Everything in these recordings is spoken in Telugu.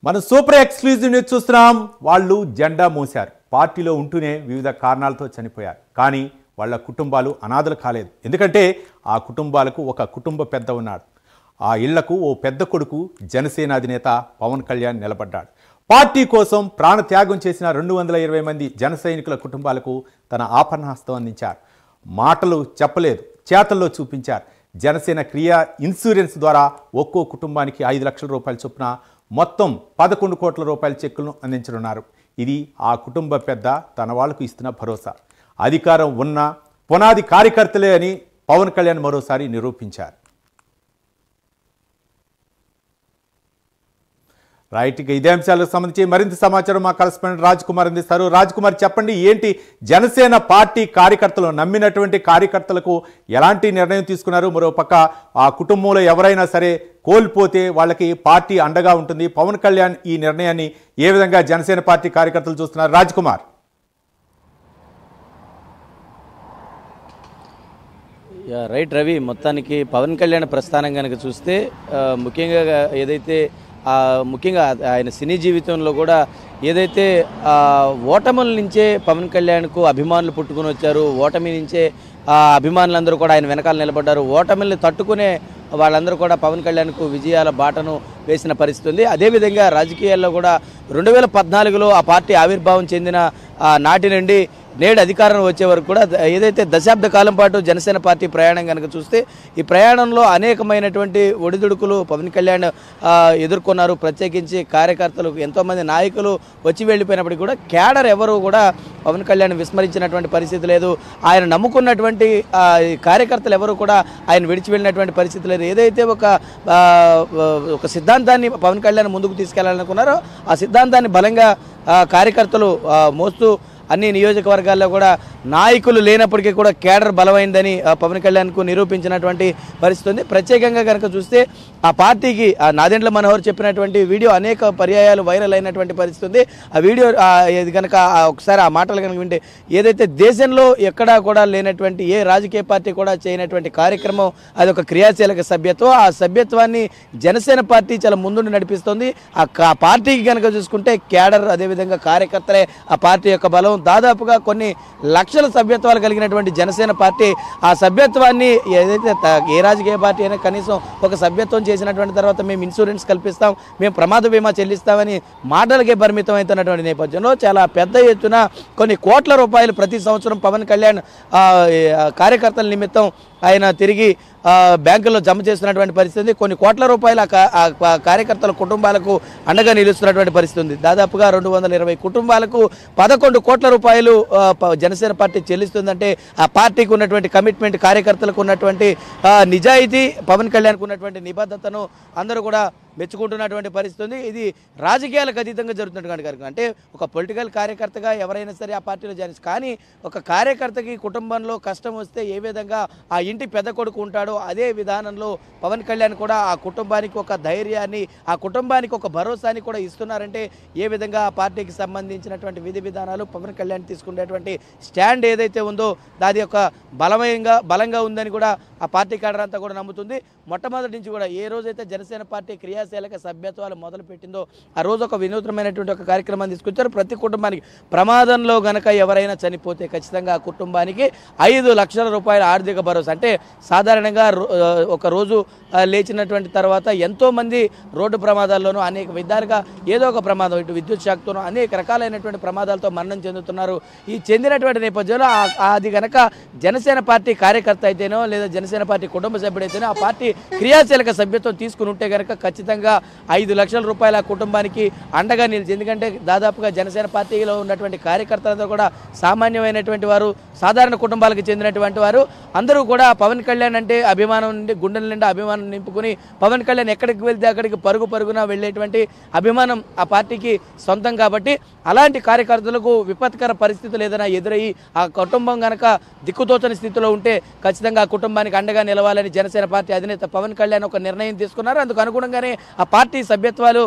మనం సూపర్ ఎక్స్క్లూజివ్ న్యూస్ చూస్తున్నాం. వాళ్ళు జెండా మోశారు, పార్టీలో ఉంటూనే వివిధ కారణాలతో చనిపోయారు. కానీ వాళ్ళ కుటుంబాలు అనాథలు కాలేదు. ఎందుకంటే ఆ కుటుంబాలకు ఒక కుటుంబ పెద్ద ఉన్నాడు. ఆ ఇళ్లకు ఓ పెద్ద కొడుకు జనసేన అధినేత పవన్ కళ్యాణ్ నిలబడ్డాడు. పార్టీ కోసం ప్రాణత్యాగం చేసిన 220 మంది జన సైనికుల కుటుంబాలకు తన ఆపన్నహస్తం అందించారు. మాటలు చెప్పలేదు, చేతల్లో చూపించారు. జనసేన క్రియా ఇన్సూరెన్స్ ద్వారా ఒక్కో కుటుంబానికి 5 లక్షల రూపాయల చొప్పున మొత్తం 11 కోట్ల రూపాయల చెక్కులను అందించనున్నారు. ఇది ఆ కుటుంబ పెద్ద తన వాళ్లకు ఇస్తున్న భరోసా. అధికారం ఉన్న పునాది కార్యకర్తలే అని పవన్ కళ్యాణ్ మరోసారి నిరూపించారు. రైట్, ఇక ఇదే అంశాలకు సంబంధించి మరింత సమాచారం మా కరెస్పాండెంట్ రాజ్ కుమార్ అందిస్తారు. రాజ్ కుమార్, చెప్పండి, ఏంటి జనసేన పార్టీ కార్యకర్తలు, నమ్మినటువంటి కార్యకర్తలకు ఎలాంటి నిర్ణయం తీసుకున్నారు? మరోపక్క ఆ కుటుంబంలో ఎవరైనా సరే కోల్పోతే వాళ్ళకి పార్టీ అండగా ఉంటుంది. పవన్ కళ్యాణ్ ఈ నిర్ణయాన్ని ఏ విధంగా జనసేన పార్టీ కార్యకర్తలు చూస్తున్నారు? రాజ్ కుమార్. రైట్ రవి, మొత్తానికి పవన్ కళ్యాణ్ ప్రస్థానం కనుక చూస్తే ముఖ్యంగా ఏదైతే ముఖ్యంగా ఆయన సినీ జీవితంలో కూడా ఏదైతే ఓటముల నుంచే పవన్ కళ్యాణ్కు అభిమానులు పుట్టుకుని వచ్చారు, ఓటమి నుంచే అభిమానులందరూ కూడా ఆయన వెనకాల నిలబడ్డారు. ఓటమిల్ని తట్టుకునే వాళ్ళందరూ కూడా పవన్ కళ్యాణ్కు విజయాల బాటను వేసిన పరిస్థితి ఉంది. అదేవిధంగా రాజకీయాల్లో కూడా 2014లో ఆ పార్టీ ఆవిర్భావం చెందిన నాటి నుండి నేడు అధికారం వచ్చే వరకు కూడా ఏదైతే దశాబ్ద కాలం పాటు జనసేన పార్టీ ప్రయాణం కనుక చూస్తే ఈ ప్రయాణంలో అనేకమైనటువంటి ఒడిదుడుకులు పవన్ కళ్యాణ్ ఎదుర్కొన్నారు. ప్రత్యేకించి కార్యకర్తలు, ఎంతోమంది నాయకులు వచ్చి వెళ్ళిపోయినప్పటికీ కూడా క్యాడర్ ఎవరు కూడా పవన్ కళ్యాణ్ విస్మరించినటువంటి పరిస్థితి లేదు. ఆయన నమ్ముకున్నటువంటి కార్యకర్తలు ఎవరు కూడా ఆయన విడిచి వెళ్ళినటువంటి పరిస్థితి లేదు. ఏదైతే ఒక సిద్ధాంతాన్ని పవన్ కళ్యాణ్ ముందుకు తీసుకెళ్లాలనుకున్నారో ఆ సిద్ధాంతాన్ని బలంగా కార్యకర్తలు మోస్తూ అన్ని నియోజకవర్గాల్లో కూడా నాయకులు లేనప్పటికీ కూడా కేడర్ బలమైందని పవన్ కళ్యాణ్కు నిరూపించినటువంటి పరిస్థితి ఉంది. ప్రత్యేకంగా కనుక చూస్తే ఆ పార్టీకి నాదెండ్ల మనోహర్ చెప్పినటువంటి వీడియో అనేక పర్యాయాలు వైరల్ అయినటువంటి పరిస్థితి ఉంది. ఆ వీడియో ఇది కనుక ఒకసారి ఆ మాటలు కనుక వింటే, ఏదైతే దేశంలో ఎక్కడా కూడా లేనటువంటి ఏ రాజకీయ పార్టీ కూడా చేయనటువంటి కార్యక్రమం అది ఒక క్రియాశీలక సభ్యత్వం. ఆ సభ్యత్వాన్ని జనసేన పార్టీ చాలా ముందుండి నడిపిస్తుంది. ఆ పార్టీకి కనుక చూసుకుంటే కేడర్, అదేవిధంగా కార్యకర్తలే ఆ పార్టీ యొక్క బలం. దాదాపుగా కొన్ని లక్షల సభ్యత్వాలు కలిగినటువంటి జనసేన పార్టీ ఆ సభ్యత్వాన్ని ఏదైతే ఏ రాజకీయ పార్టీ అయినా కనీసం ఒక సభ్యత్వం చేసినటువంటి తర్వాత మేము ఇన్సూరెన్స్ కల్పిస్తాం, మేము ప్రమాద బీమా చెల్లిస్తామని మాటలకే పరిమితం అవుతున్నటువంటి నేపథ్యంలో చాలా పెద్ద ఎత్తున కొన్ని కోట్ల రూపాయలు ప్రతి సంవత్సరం పవన్ కళ్యాణ్ కార్యకర్తల నిమిత్తం ఆయన తిరిగి బ్యాంకుల్లో జమ చేస్తున్నటువంటి పరిస్థితి. కొన్ని కోట్ల రూపాయలు కార్యకర్తల కుటుంబాలకు అండగా నిలుస్తున్నటువంటి పరిస్థితి ఉంది. దాదాపుగా 220 కుటుంబాలకు 11 కోట్ల రూపాయలు జనసేన పార్టీ చెల్లిస్తుందంటే ఆ పార్టీకి ఉన్నటువంటి కమిట్మెంట్, కార్యకర్తలకు ఉన్నటువంటి నిజాయితీ, పవన్ కళ్యాణ్కు ఉన్నటువంటి నిబద్ధతను అందరూ కూడా మెచ్చుకుంటున్నటువంటి పరిస్థితి ఉంది. ఇది రాజకీయాలకు అతీతంగా జరుగుతున్నటువంటి కార్యక్రమం. అంటే ఒక పొలిటికల్ కార్యకర్తగా ఎవరైనా సరే ఆ పార్టీలో జాయిన్, కానీ ఒక కార్యకర్తకి కుటుంబంలో కష్టం వస్తే ఏ విధంగా ఆ ఇంటి పెద్ద కొడుకు ఉంటాడో అదే విధానంలో పవన్ కళ్యాణ్ కూడా ఆ కుటుంబానికి ఒక ధైర్యాన్ని, ఆ కుటుంబానికి ఒక భరోసాని కూడా ఇస్తున్నారంటే ఏ విధంగా ఆ పార్టీకి సంబంధించినటువంటి విధి విధానాలు, పవన్ కళ్యాణ్ తీసుకునేటువంటి స్టాండ్ ఏదైతే ఉందో దాని యొక్క బలంగా ఉందని కూడా ఆ పార్టీ కేడర్ అంతా కూడా నమ్ముతుంది. మొట్టమొదటి నుంచి కూడా ఏ రోజైతే జనసేన పార్టీ క్రియాశీలక సభ్యత్వాలు మొదలు పెట్టిందో ఆ రోజు ఒక వినూత్నమైనటువంటి ఒక కార్యక్రమాన్ని తీసుకొచ్చారు. ప్రతి కుటుంబానికి ప్రమాదంలో గనక ఎవరైనా చనిపోతే ఖచ్చితంగా ఆ కుటుంబానికి 5 లక్షల రూపాయల ఆర్థిక భరోసా. అంటే సాధారణంగా ఒక రోజు లేచినటువంటి తర్వాత ఎంతోమంది రోడ్డు ప్రమాదాల్లోనూ అనేక విధాలుగా ఏదో ఒక ప్రమాదం, ఇటు విద్యుత్ షాక్తోనూ అనేక రకాలైనటువంటి ప్రమాదాలతో మరణం చెందుతున్నారు. ఈ చెందినటువంటి నేపథ్యంలో అది కనుక జనసేన పార్టీ కార్యకర్త అయితేనో లేదా జనసేన పార్టీ కుటుంబ సభ్యుడైతేనో ఆ పార్టీ క్రియాశీలక సభ్యత్వం తీసుకుని ఉంటే కనుక ఖచ్చితంగా 5 లక్షల రూపాయల కుటుంబానికి అండగా నిలిచి, ఎందుకంటే దాదాపుగా జనసేన పార్టీలో ఉన్నటువంటి కార్యకర్తలందరూ కూడా సామాన్యమైనటువంటి వారు, సాధారణ కుటుంబాలకు చెందినటువంటి వారు. అందరూ కూడా పవన్ కళ్యాణ్ అంటే అభిమానం నుండి గుండెల నిండా అభిమానం నింపుకుని పవన్ కళ్యాణ్ ఎక్కడికి వెళ్తే అక్కడికి పరుగున వెళ్ళేటువంటి అభిమానం ఆ పార్టీకి సొంతం. కాబట్టి అలాంటి కార్యకర్తలకు విపత్కర పరిస్థితులు ఏదైనా ఎదురయ్యి ఆ కుటుంబం కనుక దిక్కుతోచని స్థితిలో ఉంటే ఖచ్చితంగా ఆ కుటుంబానికి అండగా నిలవాలని జనసేన పార్టీ అధినేత పవన్ కళ్యాణ్ ఒక నిర్ణయం తీసుకున్నారు. అందుకు అనుగుణంగానే ఆ పార్టీ సభ్యత్వాలు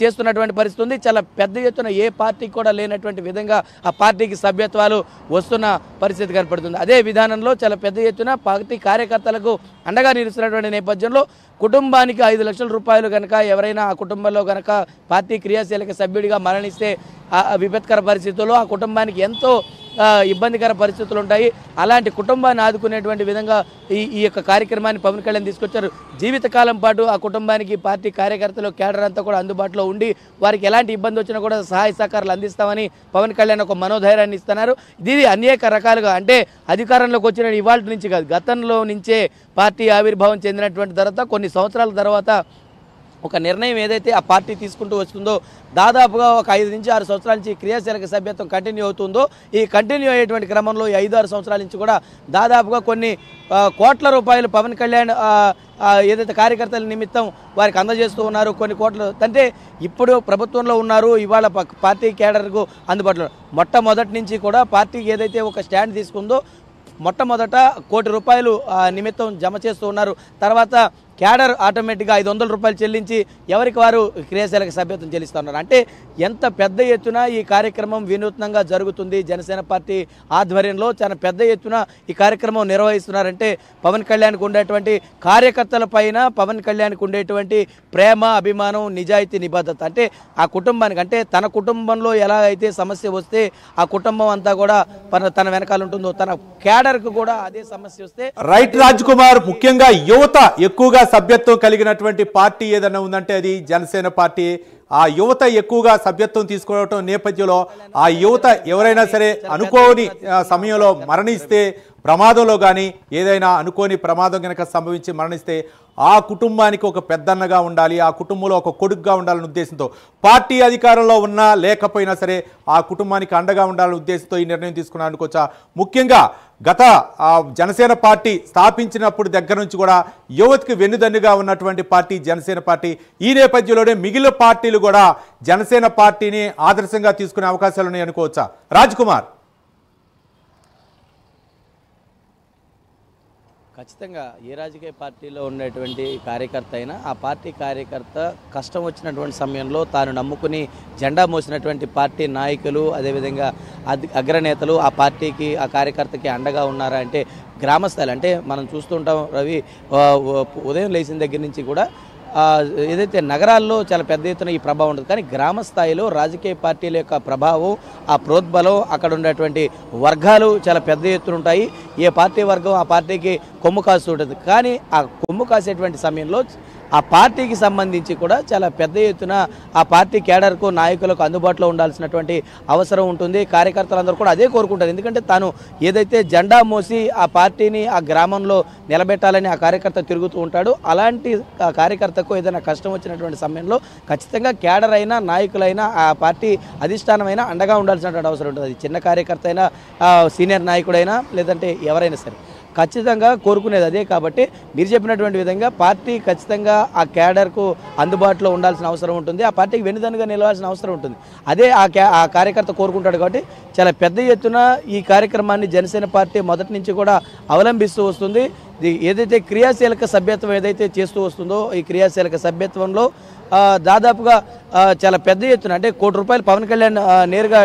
చేస్తున్నటువంటి పరిస్థితి ఉంది. చాలా పెద్ద ఎత్తున ఏ పార్టీకి కూడా లేనటువంటి విధంగా ఆ పార్టీకి సభ్యత్వాలు వస్తున్న పరిస్థితి కనపడుతుంది. అదే విధానంలో చాలా పెద్ద ఎత్తున పార్టీ కార్యకర్తలకు అండగా నిలుస్తున్నటువంటి నేపథ్యంలో కుటుంబానికి 5 లక్షల రూపాయలు కనుక ఎవరైనా ఆ కుటుంబంలో కనుక పార్టీ క్రియాశీలక సభ్యుడిగా మరణిస్తే ఆ విపత్కర పరిస్థితుల్లో ఆ కుటుంబానికి ఎంతో ఇబ్బందికర పరిస్థితులు ఉంటాయి. అలాంటి కుటుంబాన్ని ఆదుకునేటువంటి విధంగా ఈ యొక్క కార్యక్రమాన్ని పవన్ కళ్యాణ్ తీసుకొచ్చారు. జీవితకాలం పాటు ఆ కుటుంబానికి పార్టీ కార్యకర్తలు కేడర్ అంతా కూడా అందుబాటులో ఉండి వారికి ఎలాంటి ఇబ్బంది వచ్చినా కూడా సహాయ సహకారాలు అందిస్తామని పవన్ కళ్యాణ్ ఒక మనోధైర్యాన్ని ఇస్తున్నారు. ఇది అనేక రకాలుగా అంటే అధికారంలోకి వచ్చిన ఇవాళ నుంచి కాదు, గతంలో నుంచే పార్టీ ఆవిర్భావం చెందినటువంటి తర్వాత కొన్ని సంవత్సరాల తర్వాత ఒక నిర్ణయం ఏదైతే ఆ పార్టీ తీసుకుంటూ వస్తుందో దాదాపుగా ఒక 5 నుంచి 6 సంవత్సరాల నుంచి క్రియాశీలక సభ్యత్వం కంటిన్యూ అవుతుందో ఈ కంటిన్యూ అయ్యేటువంటి క్రమంలో 5-6 సంవత్సరాల నుంచి కూడా దాదాపుగా కొన్ని కోట్ల రూపాయలు పవన్ కళ్యాణ్ ఏదైతే కార్యకర్తల నిమిత్తం వారికి అందజేస్తూ ఉన్నారు. కొన్ని కోట్లు అంటే ఇప్పుడు ప్రభుత్వంలో ఉన్నారు, ఇవాళ పార్టీ కేడర్కు అందుబాటులో మొట్టమొదటి నుంచి కూడా పార్టీకి ఏదైతే ఒక స్టాండ్ తీసుకుందో మొట్టమొదట ₹1 కోటి నిమిత్తం జమ చేస్తూ ఉన్నారు. తర్వాత క్యాడర్ ఆటోమేటిక్గా 500 రూపాయలు చెల్లించి ఎవరికి వారు క్రియాశీలక సభ్యత్వం చెల్లిస్తున్నారు. అంటే ఎంత పెద్ద ఎత్తున ఈ కార్యక్రమం వినూత్నంగా జరుగుతుంది. జనసేన పార్టీ ఆధ్వర్యంలో చాలా పెద్ద ఎత్తున ఈ కార్యక్రమం నిర్వహిస్తున్నారంటే పవన్ కళ్యాణ్కి ఉండేటువంటి కార్యకర్తల పైన పవన్ కళ్యాణ్కి ఉండేటువంటి ప్రేమ, అభిమానం, నిజాయితీ, నిబద్ధత. అంటే ఆ కుటుంబానికి అంటే తన కుటుంబంలో ఎలా అయితే సమస్య వస్తే ఆ కుటుంబం అంతా కూడా తన వెనకాల ఉంటుందో తన క్యాడర్కు కూడా అదే సమస్య వస్తే రైట్ రాజ్ కుమార్, ముఖ్యంగా యువత ఎక్కువగా సభ్యత్వం కలిగినటువంటి పార్టీ ఏదైనా ఉందంటే అది జనసేన పార్టీ. ఆ యువత ఎక్కువగా సభ్యత్వం తీసుకోవడం నేపథ్యంలో ఆ యువత ఎవరైనా సరే అనుకోని సమయంలో మరణిస్తే ప్రమాదంలో కానీ ఏదైనా అనుకోని ప్రమాదం కనుక సంభవించి మరణిస్తే ఆ కుటుంబానికి ఒక పెద్దన్నగా ఉండాలి, ఆ కుటుంబంలో ఒక కొడుకుగా ఉండాలనే ఉద్దేశంతో పార్టీ అధికారంలో ఉన్నా లేకపోయినా సరే ఆ కుటుంబానికి అండగా ఉండాలనే ఉద్దేశంతో ఈ నిర్ణయం తీసుకున్నాను అనుకోవచ్చా. ముఖ్యంగా గత జనసేన పార్టీ స్థాపించినప్పుడు దగ్గర నుంచి కూడా యువతకి వెన్నుదన్నుగా ఉన్నటువంటి పార్టీ జనసేన పార్టీ. ఈ నేపథ్యంలోనే మిగిలిన పార్టీలు కూడా జనసేన పార్టీని ఆదర్శంగా తీసుకునే అవకాశాలు ఉన్నాయి అనుకోవచ్చా రాజ్ కుమార్? ఖచ్చితంగా ఏ రాజకీయ పార్టీలో ఉండేటువంటి కార్యకర్త అయినా ఆ పార్టీ కార్యకర్త కష్టం వచ్చినటువంటి సమయంలో తాను నమ్ముకుని జెండా మోసినటువంటి పార్టీ నాయకులు అదేవిధంగా అగ్రనేతలు ఆ పార్టీకి ఆ కార్యకర్తకి అండగా ఉన్నారా అంటే గ్రామస్థాయిలో అంటే మనం చూస్తుంటాం రవి, ఉదయం లేచిన దగ్గర నుంచి కూడా ఏదైతే నగరాల్లో చాలా పెద్ద ఎత్తున ఈ ప్రభావం ఉంటుంది, కానీ గ్రామ స్థాయిలో రాజకీయ పార్టీల యొక్క ప్రభావం ఆ ప్రోద్బలం అక్కడ ఉండేటువంటి వర్గాలు చాలా పెద్ద ఎత్తున ఉంటాయి. ఏ పార్టీ వర్గం ఆ పార్టీకి కొమ్ము కాస్తూ ఉంటుంది. కానీ ఆ కొమ్ము కాసేటువంటి సమయంలో ఆ పార్టీకి సంబంధించి కూడా చాలా పెద్ద ఎత్తున ఆ పార్టీ కేడర్కు నాయకులకు అందుబాటులో ఉండాల్సినటువంటి అవసరం ఉంటుంది. కార్యకర్తలందరూ కూడా అదే కోరుకుంటారు. ఎందుకంటే తాను ఏదైతే జెండా మోసి ఆ పార్టీని ఆ గ్రామంలో నిలబెట్టాలని ఆ కార్యకర్త తిరుగుతూ ఉంటాడు. అలాంటి కార్యకర్తకు ఏదైనా కష్టం వచ్చినటువంటి సమయంలో ఖచ్చితంగా కేడర్ అయినా నాయకులైనా ఆ పార్టీ అధిష్టానమైనా అండగా ఉండాల్సినటువంటి అవసరం ఉంటుంది. అది చిన్న కార్యకర్త అయినా సీనియర్ నాయకుడైనా లేదంటే ఎవరైనా సరే ఖచ్చితంగా కోరుకునేది అదే. కాబట్టి మీరు చెప్పినటువంటి విధంగా పార్టీ ఖచ్చితంగా ఆ క్యాడర్కు అందుబాటులో ఉండాల్సిన అవసరం ఉంటుంది, ఆ పార్టీకి వెన్నుదన్నుగా నిలవాల్సిన అవసరం ఉంటుంది. అదే ఆ కార్యకర్త కోరుకుంటాడు. కాబట్టి చాలా పెద్ద ఎత్తున ఈ కార్యక్రమాన్ని జనసేన పార్టీ మొదటి నుంచి కూడా అవలంబిస్తూ వస్తుంది. ఏదైతే క్రియాశీలక సభ్యత్వం ఏదైతే చేస్తూ వస్తుందో ఈ క్రియాశీలక సభ్యత్వంలో దాదాపుగా చాలా పెద్ద ఎత్తున అంటే ₹1 కోటి పవన్ కళ్యాణ్ నేరుగా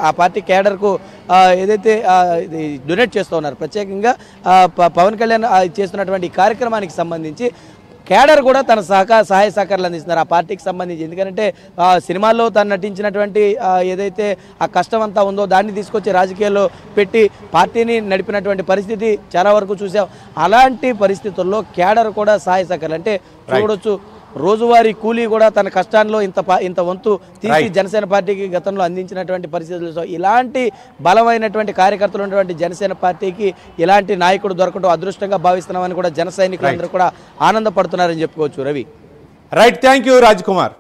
ఆ పార్టీ కేడర్కు ఏదైతే డొనేట్ చేస్తూ ఉన్నారు. ప్రత్యేకంగా పవన్ కళ్యాణ్ చేస్తున్నటువంటి కార్యక్రమానికి సంబంధించి కేడర్ కూడా తన సహాయ సహకారాలు అందిస్తున్నారు ఆ పార్టీకి సంబంధించి. ఎందుకంటే సినిమాల్లో తను నటించినటువంటి ఏదైతే ఆ కష్టం అంతా ఉందో దాన్ని తీసుకొచ్చి రాజకీయాల్లో పెట్టి పార్టీని నడిపినటువంటి పరిస్థితి చాలా వరకు చూసాం. అలాంటి పరిస్థితుల్లో కేడర్ కూడా సహాయ సహకారాలు అంటే చూడొచ్చు, రోజువారీ కూలీ కూడా తన కష్టాల్లో ఇంత వంతు తీసి జనసేన పార్టీకి గతంలో అందించినటువంటి పరిస్థితులు. ఇలాంటి బలమైనటువంటి కార్యకర్తలు ఉన్నటువంటి జనసేన పార్టీకి ఇలాంటి నాయకుడు దొరకడం అదృష్టంగా భావిస్తున్నామని కూడా జన సైనికులందరూ కూడా ఆనందపడుతున్నారని చెప్పుకోవచ్చు Ravi. Right, thank you Raj Kumar.